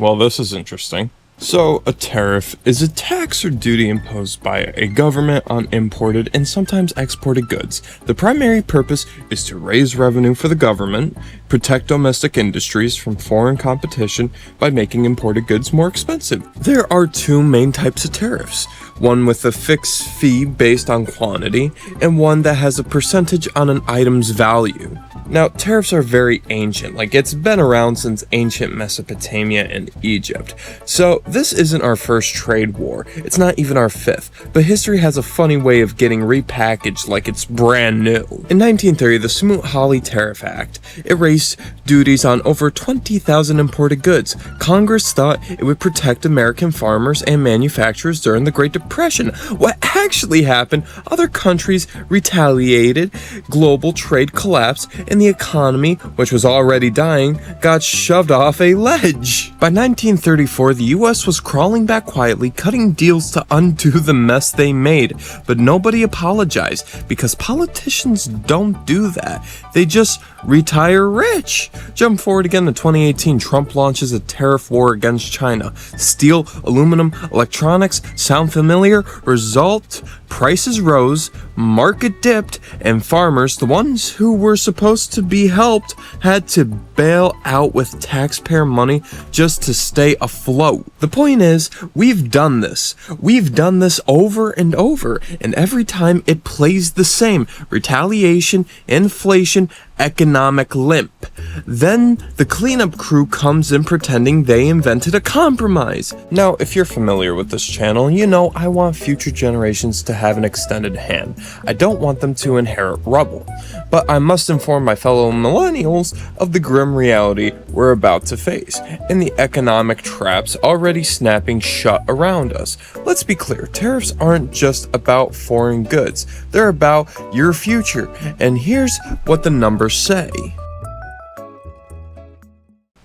Well, this is interesting. So, a tariff is a tax or duty imposed by a government on imported and sometimes exported goods. The primary purpose is to raise revenue for the government, protect domestic industries from foreign competition by making imported goods more expensive. There are two main types of tariffs. One with a fixed fee based on quantity, and one that has a percentage on an item's value. Now, tariffs are very ancient, like it's been around since ancient Mesopotamia and Egypt. So this isn't our first trade war, it's not even our fifth, but history has a funny way of getting repackaged like it's brand new. In 1930, the Smoot-Hawley Tariff Act, it raised duties on over 20,000 imported goods. Congress thought it would protect American farmers and manufacturers during the Great Depression. What actually happened, other countries retaliated, global trade collapsed, and the economy, which was already dying, got shoved off a ledge. By 1934, the US was crawling back quietly, cutting deals to undo the mess they made. But nobody apologized, because politicians don't do that. They just retire rich. Jump forward again to 2018, Trump launches a tariff war against China. Steel, aluminum, electronics, sound familiar? Result, prices rose, market dipped, and farmers, the ones who were supposed to be helped, had to bail out with taxpayer money just to stay afloat. The point is, we've done this. We've done this over and over, and every time it plays the same. Retaliation, inflation, economic limp. Then the cleanup crew comes in pretending they invented a compromise. Now, if you're familiar with this channel, you know I want future generations to have an extended hand. I don't want them to inherit rubble. But I must inform my fellow millennials of the grim reality we're about to face, and the economic traps already snapping shut around us. Let's be clear, tariffs aren't just about foreign goods, they're about your future, and here's what the numbers say.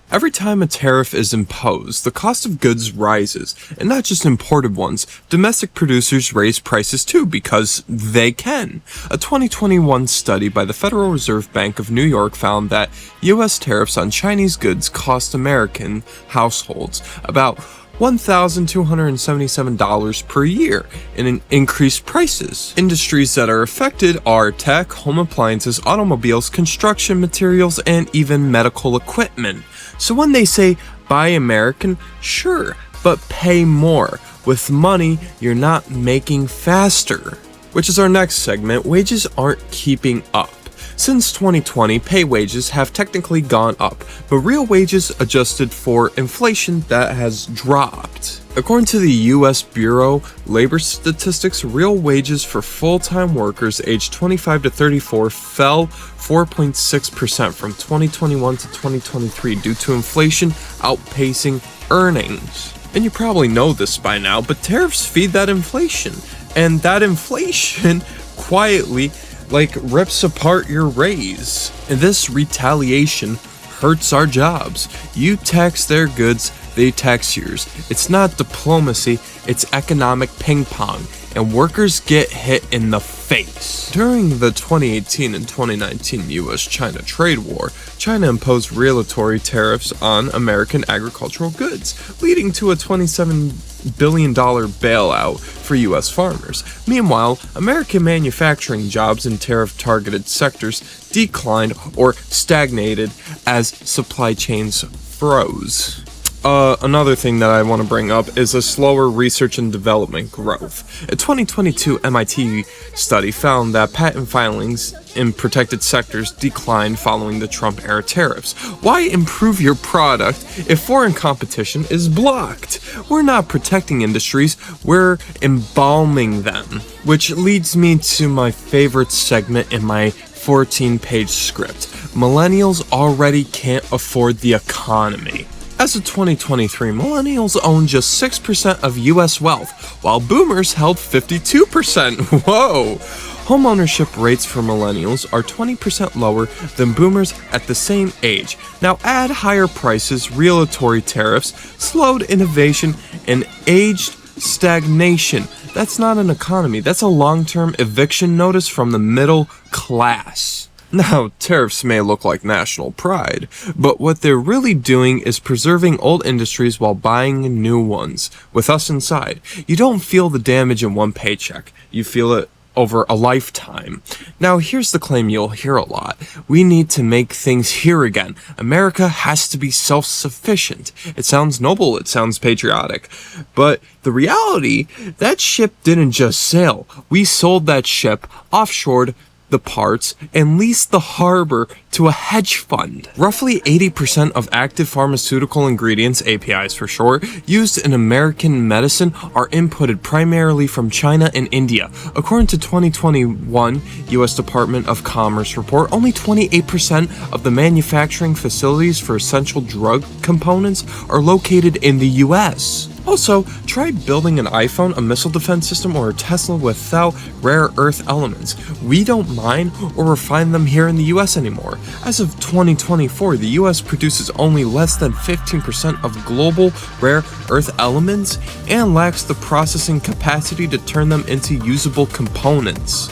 Every time a tariff is imposed, the cost of goods rises, and not just imported ones. Domestic producers raise prices too because they can. A 2021 study by the Federal Reserve Bank of New York found that U.S. tariffs on Chinese goods cost American households about $1,277 per year in increased prices. Industries that are affected are tech, home appliances, automobiles, construction materials, and even medical equipment. So when they say buy American, sure, but pay more. With money you're not making faster. Which is our next segment, wages aren't keeping up. Since 2020, pay wages have technically gone up, but real wages adjusted for inflation that has dropped. According to the U.S. Bureau of Labor Statistics, real wages for full-time workers aged 25 to 34 fell 4.6% from 2021 to 2023 due to inflation outpacing earnings. And you probably know this by now, but tariffs feed that inflation. And that inflation quietly rips apart your raise. And this retaliation hurts our jobs. You tax their goods, they tax yours. It's not diplomacy, it's economic ping pong, and workers get hit in the face. During the 2018 and 2019 US-China trade war, China imposed retaliatory tariffs on American agricultural goods, leading to a $27 billion bailout for US farmers. Meanwhile, American manufacturing jobs in tariff-targeted sectors declined or stagnated as supply chains froze. Another thing that I want to bring up is a slower research and development growth. A 2022 MIT study found that patent filings in protected sectors declined following the Trump-era tariffs. Why improve your product if foreign competition is blocked? We're not protecting industries, we're embalming them. Which leads me to my favorite segment in my 14-page script. Millennials already can't afford the economy. As of 2023, millennials own just 6% of US wealth, while boomers held 52%. Whoa! Homeownership rates for millennials are 20% lower than boomers at the same age. Now add higher prices, retaliatory tariffs, slowed innovation, and aged stagnation. That's not an economy, that's a long-term eviction notice from the middle class. Now, tariffs may look like national pride, but what they're really doing is preserving old industries while buying new ones, with us inside. You don't feel the damage in one paycheck, you feel it over a lifetime. Now, here's the claim you'll hear a lot. We need to make things here again. America has to be self-sufficient. It sounds noble, it sounds patriotic. But the reality, that ship didn't just sail. We sold that ship, offshored the parts, and leased the harbor to a hedge fund. Roughly 80% of active pharmaceutical ingredients, APIs for short, used in American medicine are imported primarily from China and India. According to 2021 U.S. Department of Commerce report, only 28% of the manufacturing facilities for essential drug components are located in the U.S. Also, try building an iPhone, a missile defense system, or a Tesla without rare earth elements. We don't mine or refine them here in the US anymore. As of 2024, the US produces only less than 15% of global rare earth elements and lacks the processing capacity to turn them into usable components.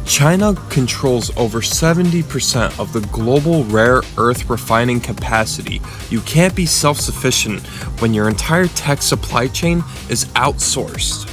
China controls over 70% of the global rare earth refining capacity. You can't be self-sufficient when your entire tech supply chain is outsourced.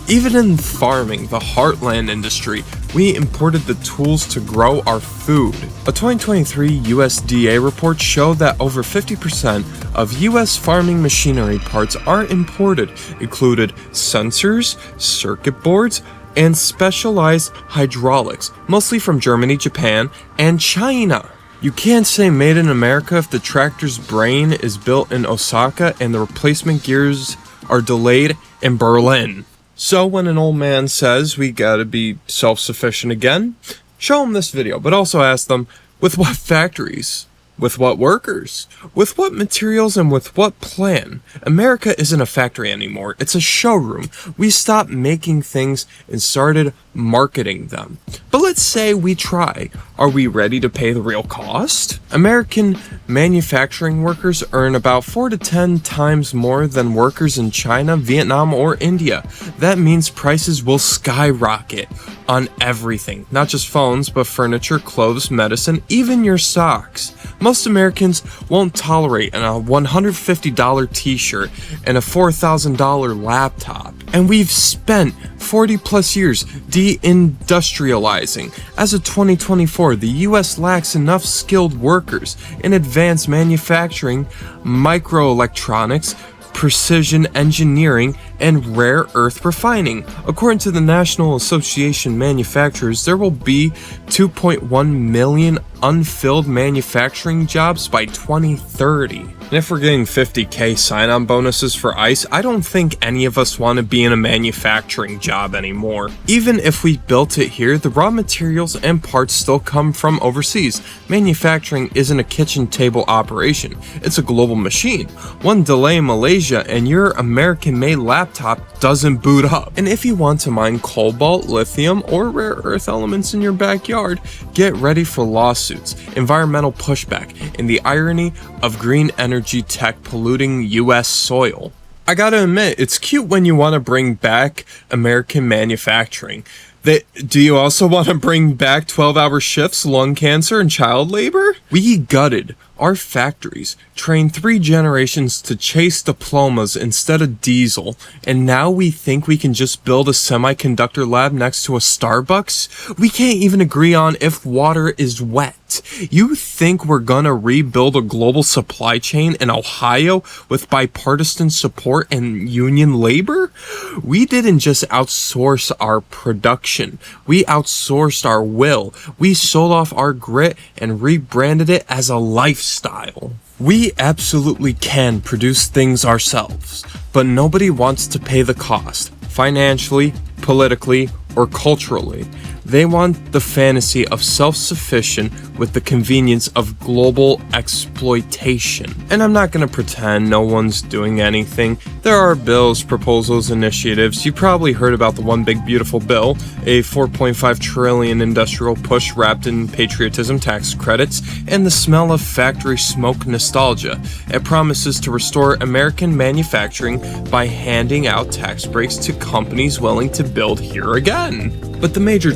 Even in farming, the heartland industry, we imported the tools to grow our food. A 2023 USDA report showed that over 50% of US farming machinery parts are imported, included sensors, circuit boards, and specialized hydraulics, mostly from Germany, Japan, and China. You can't say made in America if the tractor's brain is built in Osaka and the replacement gears are delayed in Berlin. So when an old man says we gotta be self-sufficient again, show them this video, but also ask them, with what factories? With what workers? With what materials and with what plan? America isn't a factory anymore, it's a showroom. We stopped making things and started marketing them. But let's say we try. Are we ready to pay the real cost? American manufacturing workers earn about 4 to 10 times more than workers in China, Vietnam, or India. That means prices will skyrocket on everything, not just phones, but furniture, clothes, medicine, even your socks. Most Americans won't tolerate a $150 t-shirt and a $4,000 laptop. And we've spent 40 plus years deindustrializing. As of 2024, the US lacks enough skilled workers in advanced manufacturing, microelectronics, precision engineering, and rare earth refining. According to the National Association Manufacturers, there will be 2.1 million unfilled manufacturing jobs by 2030. And if we're getting 50K sign-on bonuses for ICE, I don't think any of us want to be in a manufacturing job anymore. Even if we built it here, the raw materials and parts still come from overseas. Manufacturing isn't a kitchen table operation, it's a global machine. One delay in Malaysia and your American-made laptop doesn't boot up. And if you want to mine cobalt, lithium, or rare earth elements in your backyard, get ready for lawsuits, environmental pushback, and the irony of green energy tech polluting US soil. I gotta admit, it's cute when you want to bring back American manufacturing. Do you also want to bring back 12-hour shifts, lung cancer, and child labor? We gutted our factories, trained 3 generations to chase diplomas instead of diesel, and now we think we can just build a semiconductor lab next to a Starbucks? We can't even agree on if water is wet. You think we're gonna rebuild a global supply chain in Ohio with bipartisan support and union labor? We didn't just outsource our production, we outsourced our will. We sold off our grit and rebranded it as a lifestyle. We absolutely can produce things ourselves, but nobody wants to pay the cost, financially, politically, or culturally. They want the fantasy of self-sufficient with the convenience of global exploitation. And I'm not gonna pretend no one's doing anything. There are bills, proposals, initiatives. You probably heard about the One Big Beautiful Bill, a $4.5 trillion industrial push wrapped in patriotism tax credits and the smell of factory smoke nostalgia. It promises to restore American manufacturing by handing out tax breaks to companies willing to build here again. But the major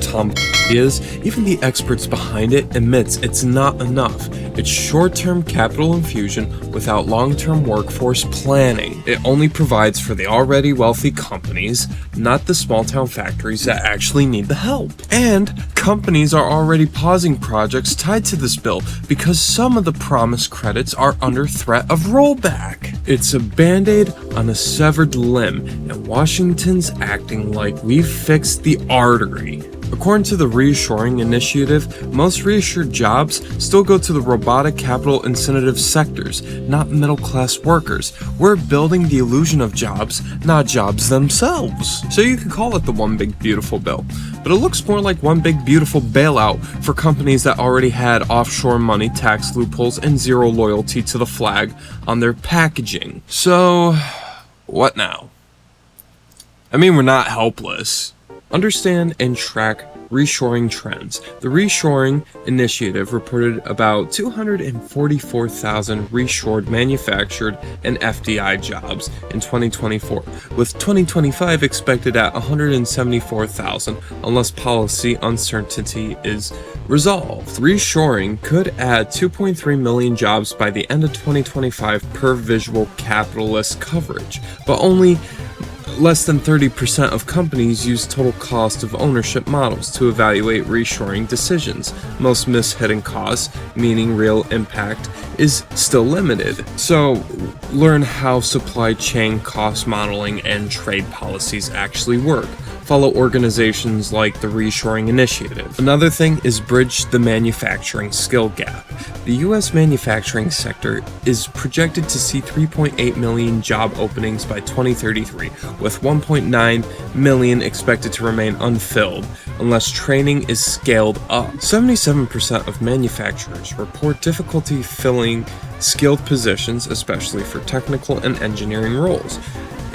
is, even the experts behind it admits it's not enough. It's short-term capital infusion without long-term workforce planning. It only provides for the already wealthy companies, not the small-town factories that actually need the help. And companies are already pausing projects tied to this bill because some of the promised credits are under threat of rollback. It's a band-aid on a severed limb, and Washington's acting like we've fixed the artery. According to the Reshoring Initiative, most reassured jobs still go to the robotic capital incentive sectors, not middle-class workers. We're building the illusion of jobs, not jobs themselves. So you can call it the One Big Beautiful Bill, but it looks more like one big beautiful bailout for companies that already had offshore money, tax loopholes, and zero loyalty to the flag on their packaging. So, what now? I mean, we're not helpless. Understand and track reshoring trends. The Reshoring Initiative reported about 244,000 reshored manufactured and FDI jobs in 2024, with 2025 expected at 174,000 unless policy uncertainty is resolved. Reshoring could add 2.3 million jobs by the end of 2025 per visual capitalist coverage, but only less than 30% of companies use total cost of ownership models to evaluate reshoring decisions. Most miss hidden costs, meaning real impact, is still limited. So, learn how supply chain cost modeling and trade policies actually work. Follow organizations like the Reshoring Initiative. Another thing is bridge the manufacturing skill gap. The U.S. manufacturing sector is projected to see 3.8 million job openings by 2033, with 1.9 million expected to remain unfilled unless training is scaled up. 77% of manufacturers report difficulty filling skilled positions, especially for technical and engineering roles.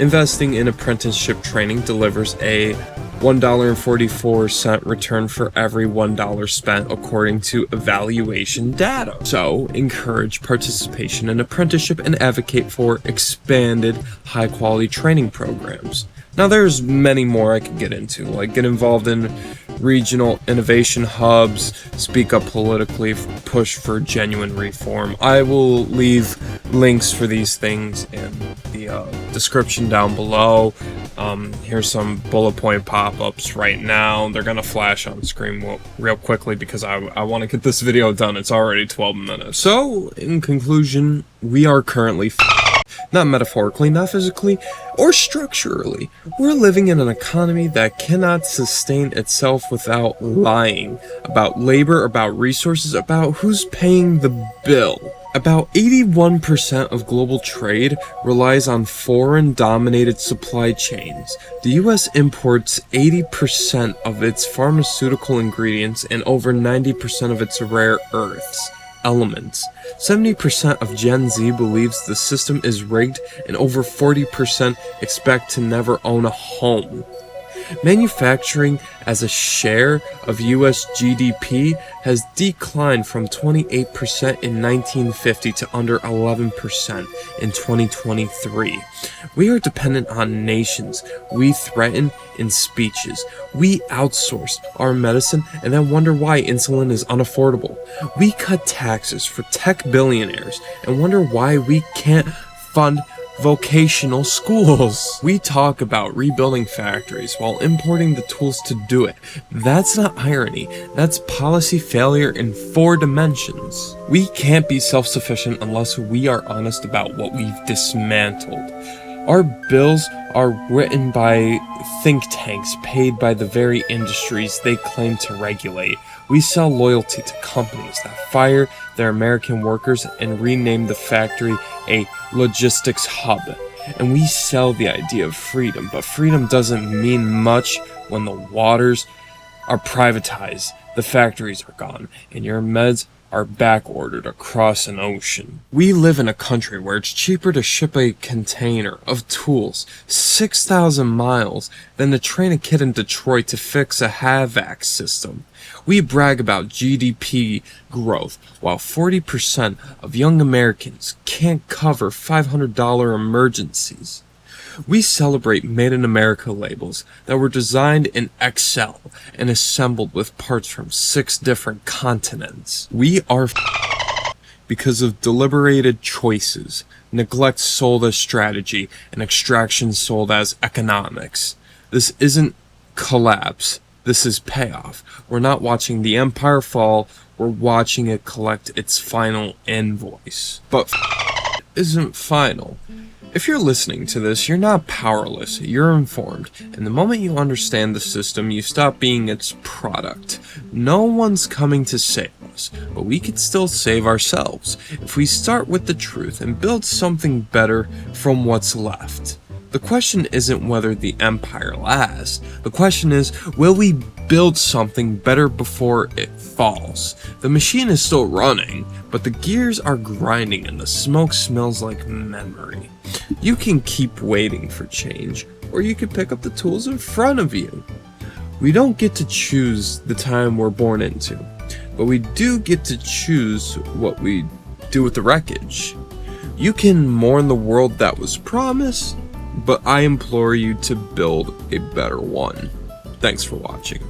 Investing in apprenticeship training delivers a $1.44 return for every $1 spent according to evaluation data. So, encourage participation in apprenticeship and advocate for expanded high-quality training programs. Now, there's many more I could get into, like get involved in regional innovation hubs, speak up politically, push for genuine reform. I will leave links for these things in the description down below. Here's some bullet point pop-ups right now. They're gonna flash on screen real quickly because I want to get this video done. It's already 12 minutes. So, in conclusion, we are currently not metaphorically, not physically, or structurally. We're living in an economy that cannot sustain itself without lying about labor, about resources, about who's paying the bill. About 81% of global trade relies on foreign-dominated supply chains. The US imports 80% of its pharmaceutical ingredients and over 90% of its rare earths elements. 70% of Gen Z believes the system is rigged, and over 40% expect to never own a home. Manufacturing as a share of US GDP has declined from 28% in 1950 to under 11% in 2023. We are dependent on nations we threaten in speeches. We outsource our medicine and then wonder why insulin is unaffordable. We cut taxes for tech billionaires and wonder why we can't fund vocational schools. We talk about rebuilding factories while importing the tools to do it. That's not irony, that's policy failure in 4 dimensions. We can't be self-sufficient unless we are honest about what we've dismantled. Our bills are written by think tanks paid by the very industries they claim to regulate. We sell loyalty to companies that fire their American workers and rename the factory a logistics hub. And we sell the idea of freedom, but freedom doesn't mean much when the waters are privatized, the factories are gone, and your meds are back-ordered across an ocean. We live in a country where it's cheaper to ship a container of tools 6,000 miles than to train a kid in Detroit to fix a HVAC system. We brag about GDP growth, while 40% of young Americans can't cover $500 emergencies. We celebrate Made in America labels that were designed in Excel and assembled with parts from 6 different continents. We are because of deliberated choices, neglect sold as strategy, and extraction sold as economics. This isn't collapse, this is payoff. We're not watching the empire fall, we're watching it collect its final invoice. But isn't final. If you're listening to this, you're not powerless, you're informed, and the moment you understand the system, you stop being its product. No one's coming to save us, but we could still save ourselves if we start with the truth and build something better from what's left. The question isn't whether the empire lasts, the question is, will we build something better before it falls? The machine is still running, but the gears are grinding and the smoke smells like memory. You can keep waiting for change, or you can pick up the tools in front of you. We don't get to choose the time we're born into, but we do get to choose what we do with the wreckage. You can mourn the world that was promised, but I implore you to build a better one. Thanks for watching.